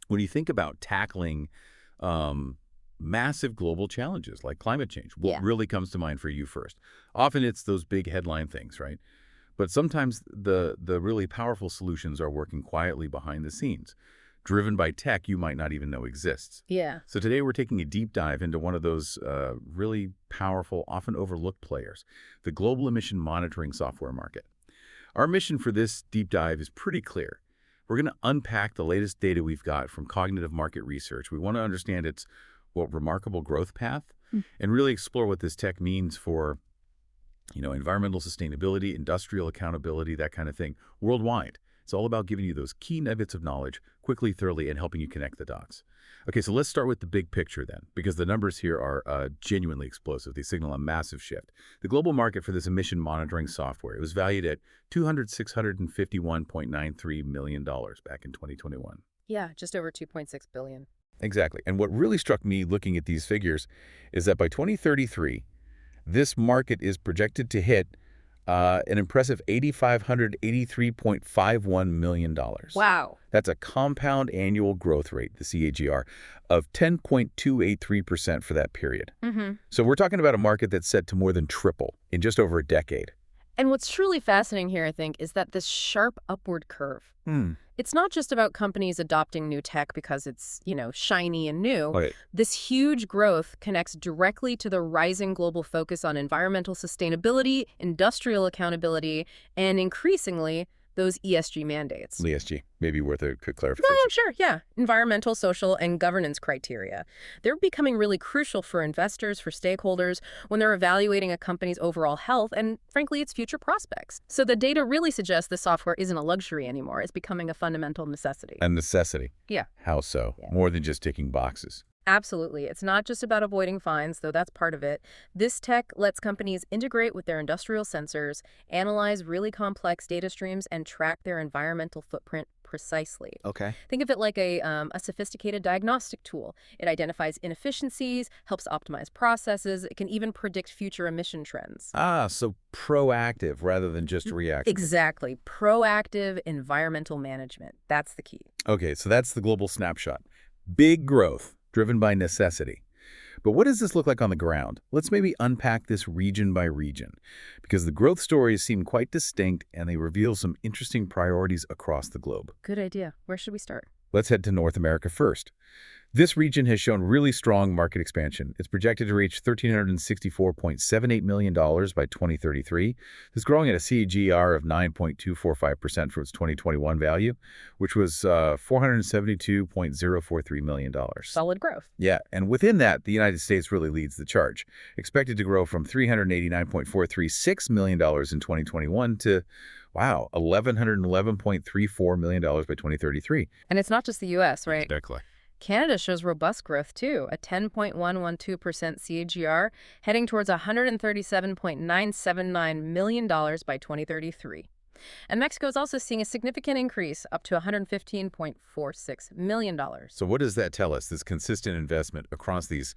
When you think about tackling massive global challenges like climate change, what really comes to mind for you first? Often it's those big headline things, right? But sometimes the really powerful solutions are working quietly behind the scenes, driven by tech you might not even know exists. Yeah. So today we're taking a deep dive into one of those really powerful, often overlooked players, the global emission monitoring software market. Our mission for this deep dive is pretty clear. We're going to unpack the latest data we've got from cognitive market research. We want to understand its remarkable growth path and really explore what this tech means for environmental sustainability, industrial accountability, that kind of thing, worldwide. It's all about giving you those key nuggets of knowledge quickly, thoroughly, and helping you connect the dots. Okay, so let's start with the big picture then, because the numbers here are genuinely explosive. They signal a massive shift. The global market for this emission monitoring software, it was valued at $651.93 million back in 2021. Yeah, just over 2.6 billion. Exactly. And what really struck me looking at these figures is that by 2033, this market is projected to hit an impressive $8,583.51 million. Wow. That's a compound annual growth rate, the CAGR, of 10.283% for that period. So we're talking about a market that's set to more than triple in just over a decade. And what's truly fascinating here, I think, is that this sharp upward curve. It's not just about companies adopting new tech because it's, shiny and new. Right. This huge growth connects directly to the rising global focus on environmental sustainability, industrial accountability, and increasingly, those ESG mandates. ESG, maybe worth a quick clarification. No, sure, yeah. Environmental, social, and governance criteria. They're becoming really crucial for investors, for stakeholders, when they're evaluating a company's overall health and, frankly, its future prospects. So the data really suggests the software isn't a luxury anymore. It's becoming a fundamental necessity. A necessity. Yeah. How so? Yeah. More than just ticking boxes. Absolutely. It's not just about avoiding fines, though that's part of it. This tech lets companies integrate with their industrial sensors, analyze really complex data streams, and track their environmental footprint precisely. Okay. Think of it like a sophisticated diagnostic tool. It identifies inefficiencies, helps optimize processes. It can even predict future emission trends. So proactive rather than just reactive. Exactly. Proactive environmental management. That's the key. Okay, so that's the global snapshot. Big growth, driven by necessity. But what does this look like on the ground? Let's maybe unpack this region by region, because the growth stories seem quite distinct and they reveal some interesting priorities across the globe. Good idea. Where should we start? Let's head to North America first. This region has shown really strong market expansion. It's projected to reach $1,364.78 million by 2033. This is growing at a CAGR of 9.245% for its 2021 value, which was $472.043 million. Solid growth. Yeah, and within that, the United States really leads the charge, expected to grow from $389.436 million in 2021 to $1,111.34 million by 2033. And it's not just the U.S., right? Exactly. Canada shows robust growth, too, a 10.112% CAGR, heading towards $137.979 million by 2033. And Mexico is also seeing a significant increase, up to $115.46 million. So what does that tell us, this consistent investment across these,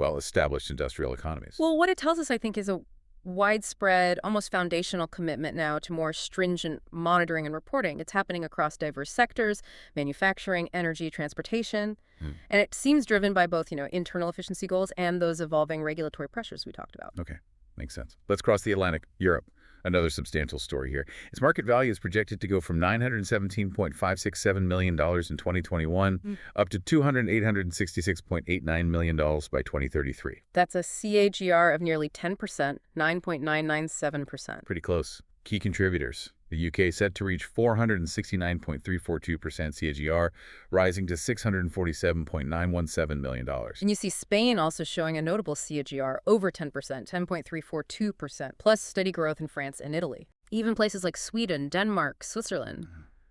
established industrial economies? Well, what it tells us, I think, is a widespread, almost foundational commitment now to more stringent monitoring and reporting. It's happening across diverse sectors: manufacturing, energy, transportation. And it seems driven by both, internal efficiency goals and those evolving regulatory pressures we talked about. Okay, makes sense. Let's cross the Atlantic. Europe, another substantial story here. Its market value is projected to go from $917.567 million in 2021 up to $866.89 million by 2033. That's a CAGR of nearly 10%, 9.997%. Pretty close. Key contributors. The UK set to reach 469.342% CAGR, rising to $647.917 million. And you see Spain also showing a notable CAGR over 10%, 10.342%, plus steady growth in France and Italy. Even places like Sweden, Denmark, Switzerland,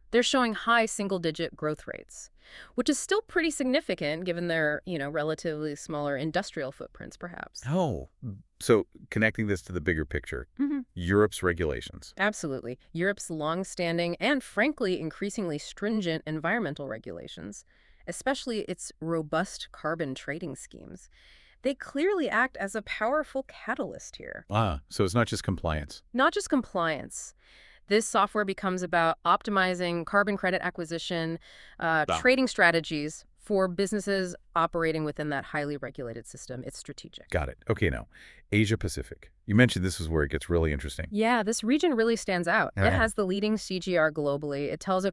they're showing high single-digit growth rates, which is still pretty significant given their, relatively smaller industrial footprints, perhaps. Oh, so connecting this to the bigger picture, Europe's regulations. Absolutely. Europe's long-standing and, frankly, increasingly stringent environmental regulations, especially its robust carbon trading schemes, they clearly act as a powerful catalyst here. So it's not just compliance. Not just compliance. This software becomes about optimizing carbon credit acquisition, Wow. trading strategies for businesses operating within that highly regulated system. It's strategic. Got it. Okay, now, Asia Pacific. You mentioned this is where it gets really interesting. Yeah, this region really stands out. All It right. has the leading CGR globally. It tells a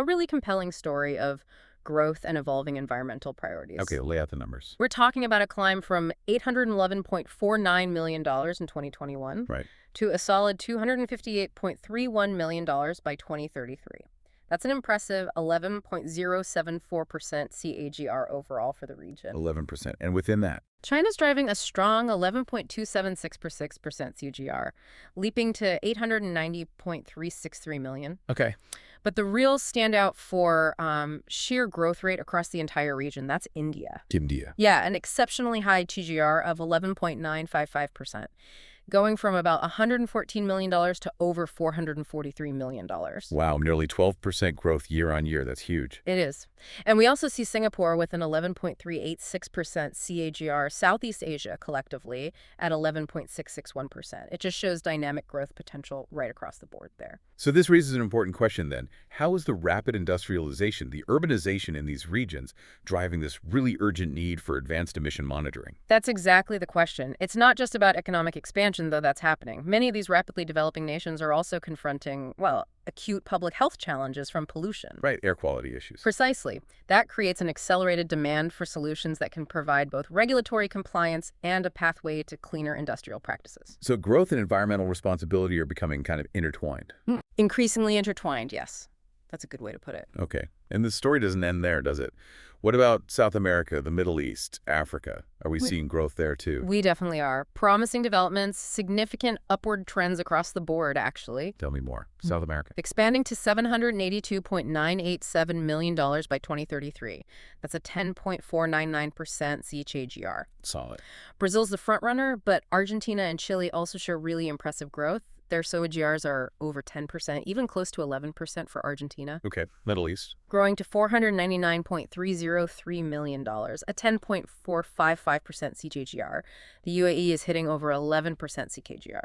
really compelling story of growth and evolving environmental priorities. Okay, lay out the numbers. We're talking about a climb from $811.49 million in 2021 Right. to a solid $258.31 million by 2033. That's an impressive 11.074% CAGR overall for the region. 11%. And within that, China's driving a strong 11.276% CAGR, leaping to $890.363 million. okay. But the real standout for sheer growth rate across the entire region, that's India. India. Yeah, an exceptionally high TGR of 11.955%, going from about $114 million to over $443 million. Wow, nearly 12% growth year on year. That's huge. It is. And we also see Singapore with an 11.386% CAGR, Southeast Asia collectively at 11.661%. It just shows dynamic growth potential right across the board there. So this raises an important question then. How is the rapid industrialization, the urbanization in these regions, driving this really urgent need for advanced emission monitoring? That's exactly the question. It's not just about economic expansion, though that's happening. Many of these rapidly developing nations are also confronting, well, acute public health challenges from pollution. Right, air quality issues. Precisely. That creates an accelerated demand for solutions that can provide both regulatory compliance and a pathway to cleaner industrial practices. So growth and environmental responsibility are becoming kind of intertwined. Increasingly intertwined, yes. That's a good way to put it. Okay. And the story doesn't end there, does it? What about South America, the Middle East, Africa? Are we seeing growth there too? We definitely are. Promising developments, significant upward trends across the board, actually. Tell me more. South America. Expanding to $782.987 million by 2033. That's a 10.499% CAGR. Solid. Brazil's the front runner, but Argentina and Chile also show really impressive growth. Their SOA-GRs are over 10%, even close to 11% for Argentina, Okay. Middle East. growing to $499.303 million, a 10.455% CAGR. The UAE is hitting over 11% CAGR.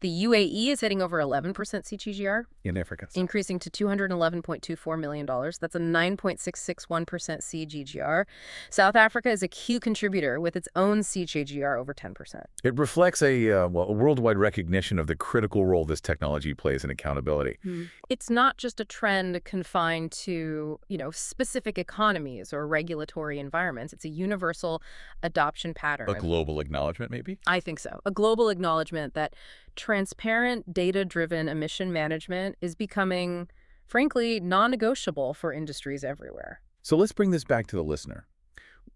The UAE is hitting over 11% CAGR, In Africa. increasing to $211.24 million. That's a 9.661% CAGR. South Africa is a key contributor with its own CAGR over 10%. It reflects a worldwide recognition of the critical role this technology plays in accountability. It's not just a trend confined to, specific economies or regulatory environments. It's a universal adoption pattern. A global acknowledgement, maybe? I think so. A global acknowledgement that transparent, data-driven emission management is becoming, frankly, non-negotiable for industries everywhere. So let's bring this back to the listener.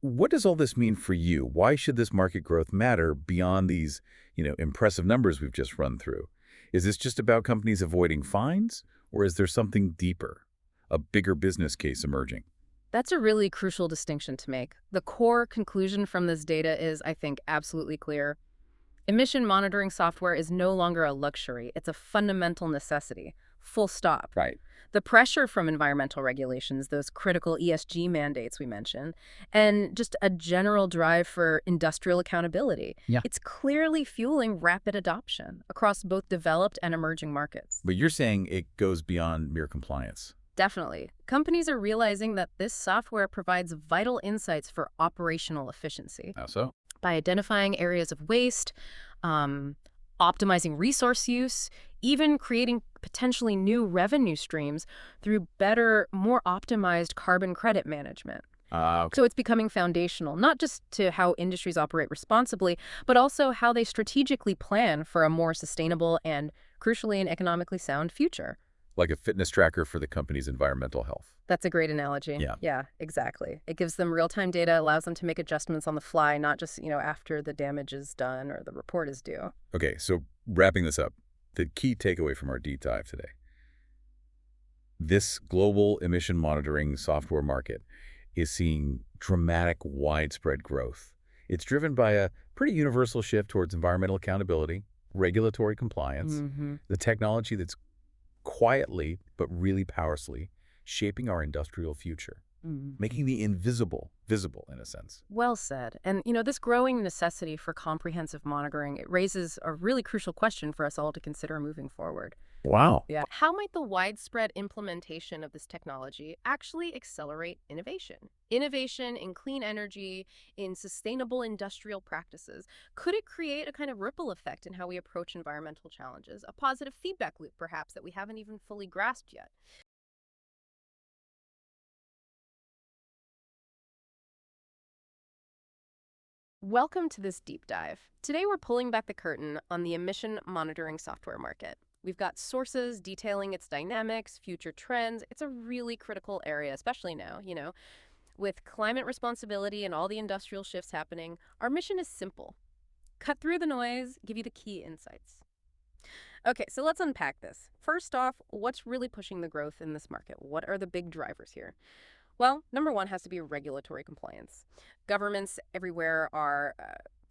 What does all this mean for you? Why should this market growth matter beyond these, impressive numbers we've just run through? Is this just about companies avoiding fines, or is there something deeper, a bigger business case emerging? That's a really crucial distinction to make. The core conclusion from this data is, I think, absolutely clear. Emission monitoring software is no longer a luxury. It's a fundamental necessity. Full stop. Right. The pressure from environmental regulations, those critical ESG mandates we mentioned, and just a general drive for industrial accountability. Yeah. It's clearly fueling rapid adoption across both developed and emerging markets. But you're saying it goes beyond mere compliance. Definitely. Companies are realizing that this software provides vital insights for operational efficiency. How so? By identifying areas of waste, optimizing resource use, even creating potentially new revenue streams through better, more optimized carbon credit management. Okay. So it's becoming foundational, not just to how industries operate responsibly, but also how they strategically plan for a more sustainable and, crucially, an economically sound future. Like a fitness tracker for the company's environmental health. That's a great analogy. Yeah, exactly. It gives them real-time data, allows them to make adjustments on the fly, not just, after the damage is done or the report is due. Okay, so wrapping this up, the key takeaway from our deep dive today. This global emission monitoring software market is seeing dramatic, widespread growth. It's driven by a pretty universal shift towards environmental accountability, regulatory compliance, the technology that's quietly but really powerfully shaping our industrial future, making the invisible visible in a sense. Well said. And, this growing necessity for comprehensive monitoring, it raises a really crucial question for us all to consider moving forward. Wow. Yeah. How might the widespread implementation of this technology actually accelerate innovation? Innovation in clean energy, in sustainable industrial practices. Could it create a kind of ripple effect in how we approach environmental challenges? A positive feedback loop, perhaps, that we haven't even fully grasped yet? Welcome to this deep dive. Today we're pulling back the curtain on the emission monitoring software market. We've got sources detailing its dynamics, future trends. It's a really critical area, especially now, with climate responsibility and all the industrial shifts happening. Our mission is simple. Cut through the noise, give you the key insights. Okay, so let's unpack this. First off, what's really pushing the growth in this market? What are the big drivers here? Well, number one has to be regulatory compliance. Governments everywhere are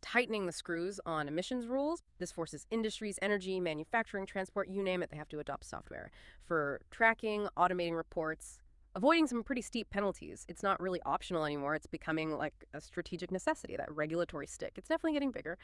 tightening the screws on emissions rules. This forces industries, energy, manufacturing, transport, you name it, they have to adopt software for tracking, automating reports, avoiding some pretty steep penalties. It's not really optional anymore. It's becoming like a strategic necessity, that regulatory stick. It's definitely getting bigger.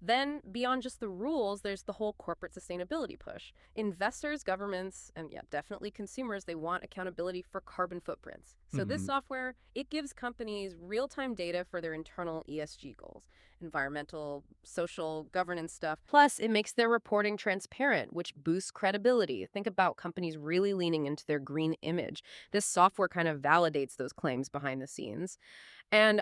Then, beyond just the rules, there's the whole corporate sustainability push. Investors, governments, and yeah, definitely consumers, they want accountability for carbon footprints. So this Hmm. software, it gives companies real-time data for their internal ESG goals, environmental, social, governance stuff. Plus, it makes their reporting transparent, which boosts credibility. Think about companies really leaning into their green image. This software kind of validates those claims behind the scenes. And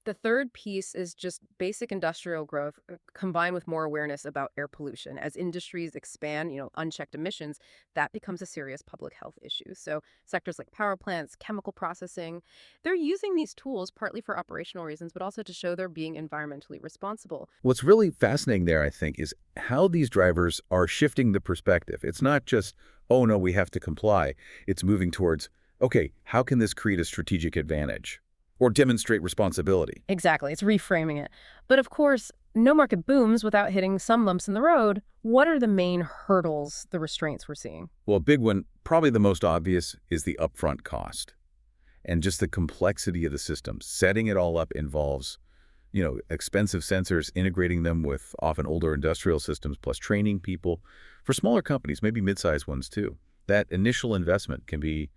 the third piece is just basic industrial growth combined with more awareness about air pollution. As industries expand, unchecked emissions, that becomes a serious public health issue. So sectors like power plants, chemical processing, they're using these tools partly for operational reasons, but also to show they're being environmentally responsible. What's really fascinating there, I think, is how these drivers are shifting the perspective. It's not just, oh, no, we have to comply. It's moving towards, okay, how can this create a strategic advantage or demonstrate responsibility? Exactly. It's reframing it. But of course, no market booms without hitting some bumps in the road. What are the main hurdles, the restraints we're seeing? Well, a big one, probably the most obvious, is the upfront cost and just the complexity of the system. Setting it all up involves, expensive sensors, integrating them with often older industrial systems, plus training people. For smaller companies, maybe mid-sized ones too, that initial investment can be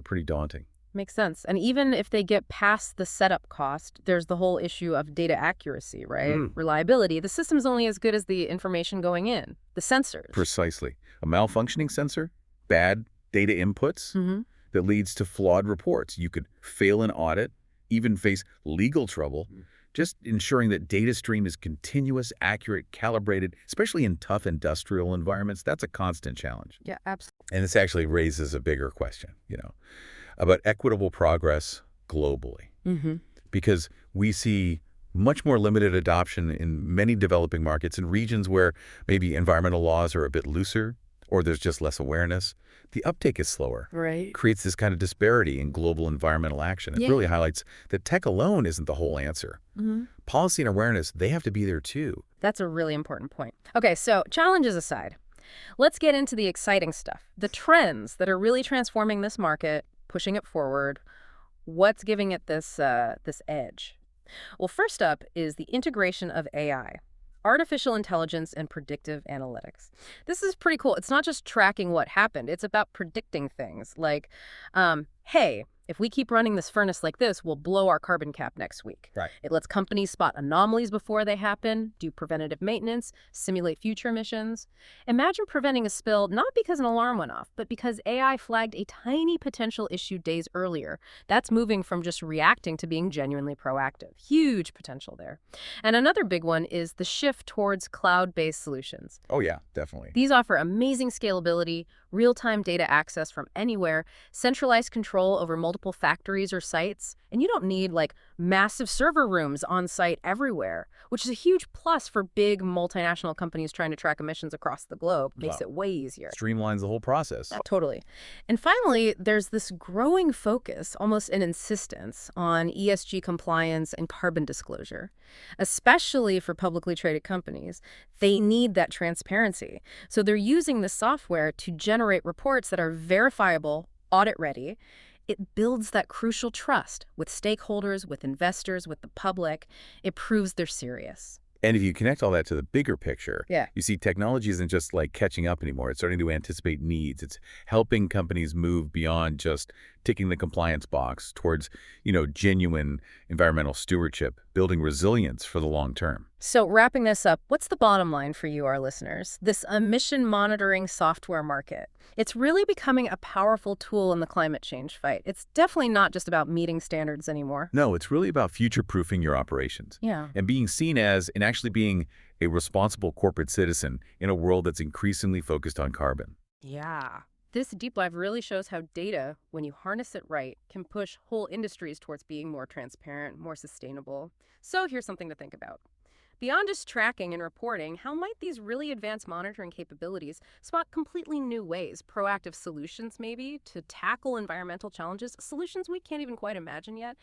pretty daunting. Makes sense. And even if they get past the setup cost, there's the whole issue of data accuracy, right? Mm. Reliability. The system's only as good as the information going in, the sensors. Precisely. A malfunctioning sensor, bad data inputs Hmm. that leads to flawed reports. You could fail an audit, even face legal trouble. Just ensuring that data stream is continuous, accurate, calibrated, especially in tough industrial environments, that's a constant challenge. Yeah, absolutely. And this actually raises a bigger question, about equitable progress globally. Hmm. Because we see much more limited adoption in many developing markets in regions where maybe environmental laws are a bit looser or there's just less awareness. The uptake is slower. Right. Creates this kind of disparity in global environmental action. It Yeah. really highlights that tech alone isn't the whole answer. Hmm. Policy and awareness, they have to be there too. That's a really important point. Okay, so challenges aside, let's get into the exciting stuff. The trends that are really transforming this market, pushing it forward. What's giving it this edge? Well, first up is the integration of AI, artificial intelligence and predictive analytics. This is pretty cool. It's not just tracking what happened. It's about predicting things like, hey, if we keep running this furnace like this, we'll blow our carbon cap next week. Right. It lets companies spot anomalies before they happen, do preventative maintenance, simulate future emissions. Imagine preventing a spill not because an alarm went off, but because AI flagged a tiny potential issue days earlier. That's moving from just reacting to being genuinely proactive. Huge potential there. And another big one is the shift towards cloud-based solutions. Oh, yeah, definitely. These offer amazing scalability, real-time data access from anywhere, centralized control over multiple factories or sites, and you don't need like massive server rooms on site everywhere, which is a huge plus for big multinational companies trying to track emissions across the globe. Makes Wow. it way easier. Streamlines the whole process. Totally. And finally, there's this growing focus, almost an insistence, on ESG compliance and carbon disclosure, especially for publicly traded companies. They need that transparency. So they're using the software to generate reports that are verifiable, audit-ready. It builds that crucial trust with stakeholders, with investors, with the public. It proves they're serious. And if you connect all that to the bigger picture, Yeah. you see technology isn't just like catching up anymore. It's starting to anticipate needs. It's helping companies move beyond just ticking the compliance box towards, genuine environmental stewardship, building resilience for the long term. So wrapping this up, what's the bottom line for you, our listeners? This emission monitoring software market. It's really becoming a powerful tool in the climate change fight. It's definitely not just about meeting standards anymore. No, it's really about future-proofing your operations Yeah. and being seen as and actually being a responsible corporate citizen in a world that's increasingly focused on carbon. Yeah. This deep dive really shows how data, when you harness it right, can push whole industries towards being more transparent, more sustainable. So here's something to think about. Beyond just tracking and reporting, how might these really advanced monitoring capabilities spot completely new ways, proactive solutions maybe, to tackle environmental challenges, solutions we can't even quite imagine yet?